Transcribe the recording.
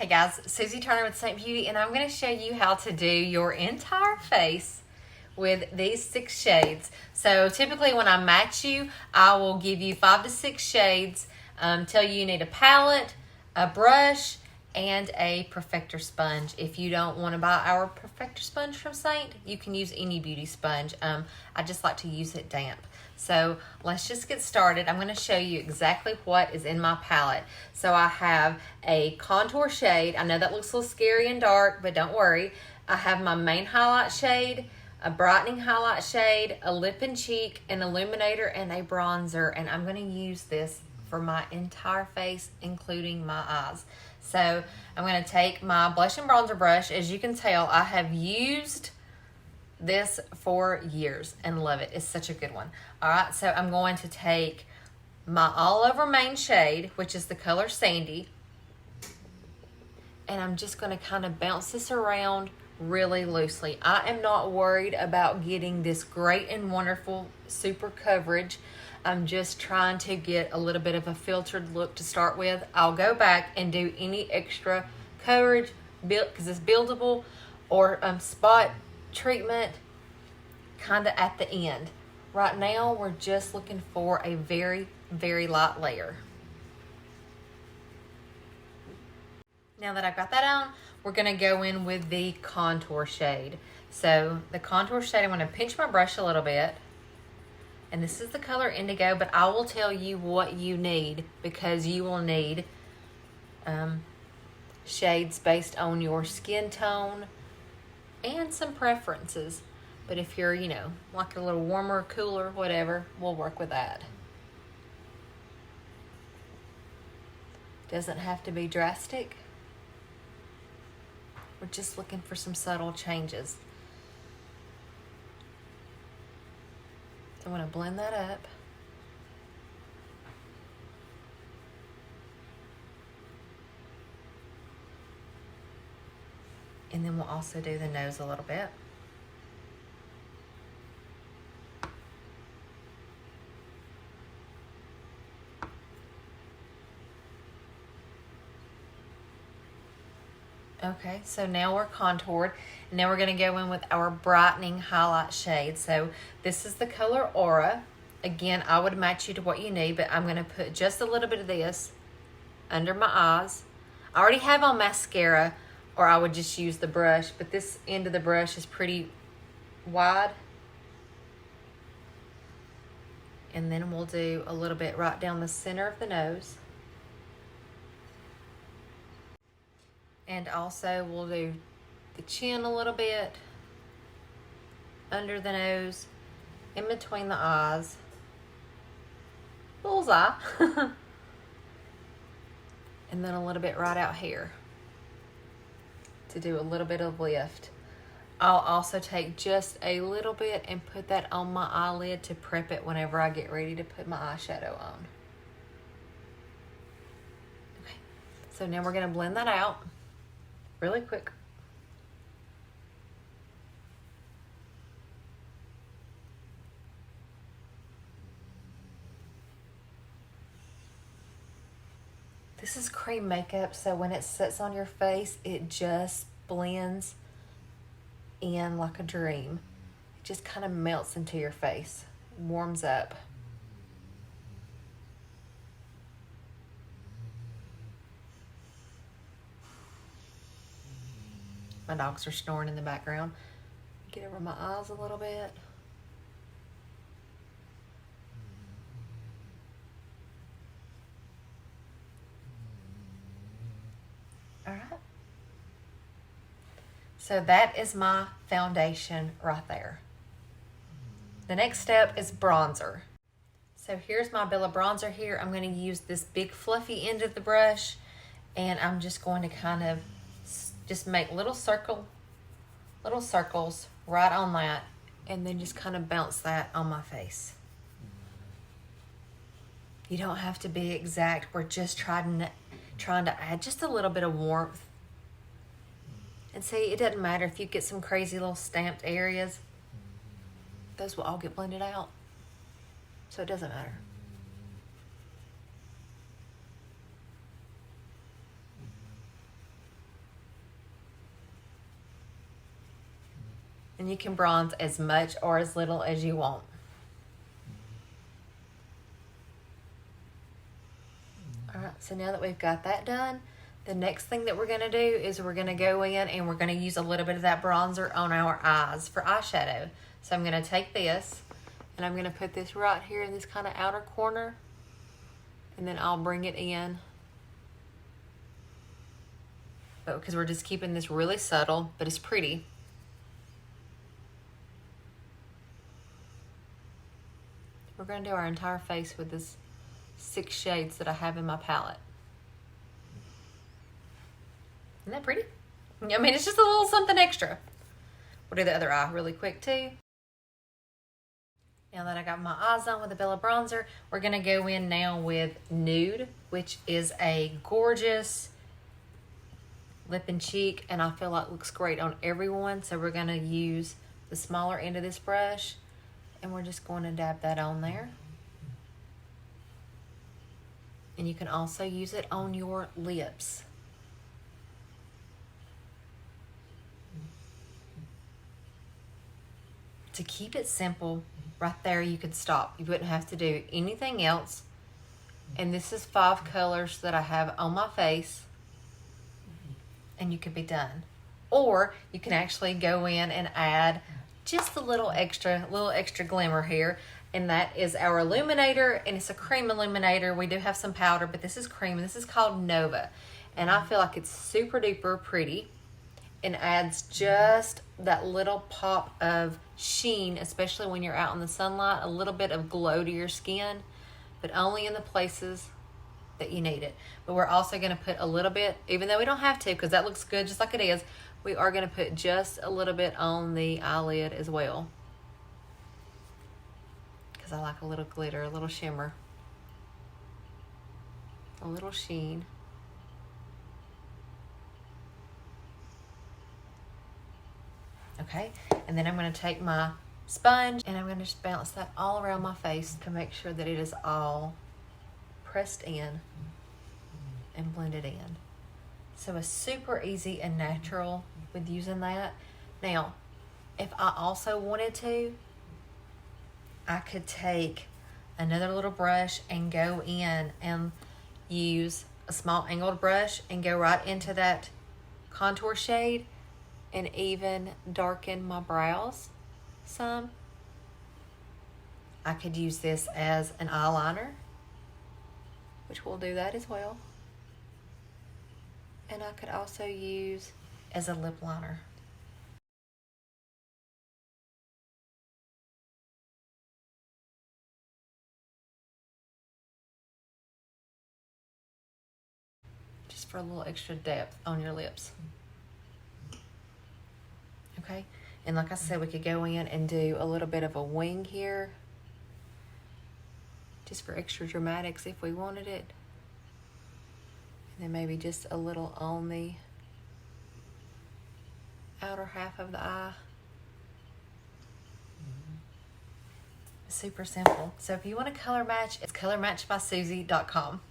Hey guys, Susie Turner with Seint Beauty, and I'm going to show you how to do your entire face with these 6 shades. So typically when I match you, I will give you 5 to 6 shades, tell you need a palette, a brush, and a perfector sponge. If you don't want to buy our perfector sponge from Seint, you can use any beauty sponge. I just like to use it damp. So let's just get started. I'm going to show you exactly what is in my palette. So I have a contour shade. I know that looks a little scary and dark, but don't worry. I have my main highlight shade, a brightening highlight shade, a lip and cheek, an illuminator, and a bronzer. And I'm going to use this for my entire face, including my eyes. So I'm going to take my blush and bronzer brush. As you can tell, I have used this for years and love it. It's such a good one. All right, so I'm going to take my all over main shade, which is the color Sandy, and I'm just going to kind of bounce this around really loosely. I am not worried about getting this great and wonderful super coverage. I'm just trying to get a little bit of a filtered look to start with. I'll go back and do any extra coverage because it's buildable or spot treatment kind of at the end. Right now we're just looking for a very, very light layer. Now that I've got that on, we're going to go in with the contour shade. So the contour shade, I'm going to pinch my brush a little bit. And this is the color Indigo, but I will tell you what you need because you will need shades based on your skin tone and some preferences. But if you're, like a little warmer, cooler, whatever, we'll work with that. Doesn't have to be drastic. We're just looking for some subtle changes. So I'm going to blend that up. And then we'll also do the nose a little bit. Okay, so now we're contoured. And now we're going to go in with our brightening highlight shade. So this is the color Aura. Again, I would match you to what you need, but I'm going to put just a little bit of this under my eyes. I already have on mascara, or I would just use the brush, but this end of the brush is pretty wide. And then we'll do a little bit right down the center of the nose. And also we'll do the chin a little bit, under the nose, in between the eyes. Bullseye. And then a little bit right out here to do a little bit of lift. I'll also take just a little bit and put that on my eyelid to prep it whenever I get ready to put my eyeshadow on. Okay, so now we're going to blend that out really quick. This is cream makeup, so when it sits on your face, it just blends in like a dream. It just kind of melts into your face, warms up. My dogs are snoring in the background. Get over my eyes a little bit. All right. So that is my foundation right there. The next step is bronzer. So here's my Bella bronzer here. I'm going to use this big fluffy end of the brush, and I'm just going to kind of just make little circles right on that, and then just kind of bounce that on my face. You don't have to be exact. We're just trying to add just a little bit of warmth. And see, it doesn't matter if you get some crazy little stamped areas. Those will all get blended out. So it doesn't matter. And you can bronze as much or as little as you want. All right, so now that we've got that done, the next thing that we're gonna do is we're gonna go in and we're gonna use a little bit of that bronzer on our eyes for eyeshadow. So I'm gonna take this and I'm gonna put this right here in this kind of outer corner, and then I'll bring it in. But because we're just keeping this really subtle, but it's pretty. We're gonna do our entire face with this 6 shades that I have in my palette. Isn't that pretty? I mean, it's just a little something extra. We'll do the other eye really quick too. Now that I got my eyes on with the Bella bronzer, we're gonna go in now with Nude, which is a gorgeous lip and cheek, and I feel like it looks great on everyone. So we're gonna use the smaller end of this brush, and we're just going to dab that on there. And you can also use it on your lips. To keep it simple, right there you could stop. You wouldn't have to do anything else. And this is 5 colors that I have on my face, and you could be done. Or you can actually go in and add just a little extra glimmer here, and that is our illuminator, and it's a cream illuminator. We do have some powder, but this is cream, and this is called Nova, and I feel like it's super duper pretty and adds just that little pop of sheen, especially when you're out in the sunlight, a little bit of glow to your skin, but only in the places that you need it. But we're also gonna put a little bit, even though we don't have to, because that looks good just like it is, we are gonna put just a little bit on the eyelid as well. Because I like a little glitter, a little shimmer, a little sheen. Okay, and then I'm gonna take my sponge and I'm gonna just bounce that all around my face to make sure that it is all pressed in and blended in. So it's super easy and natural with using that. Now, if I also wanted to, I could take another little brush and go in and use a small angled brush and go right into that contour shade and even darken my brows some. I could use this as an eyeliner, which we'll do that as well. And I could also use as a lip liner. Just for a little extra depth on your lips. Okay, and like I said, we could go in and do a little bit of a wing here, just for extra dramatics if we wanted it. And then maybe just a little on the outer half of the eye. Super simple. So if you want to color match, it's colormatchbysusie.com.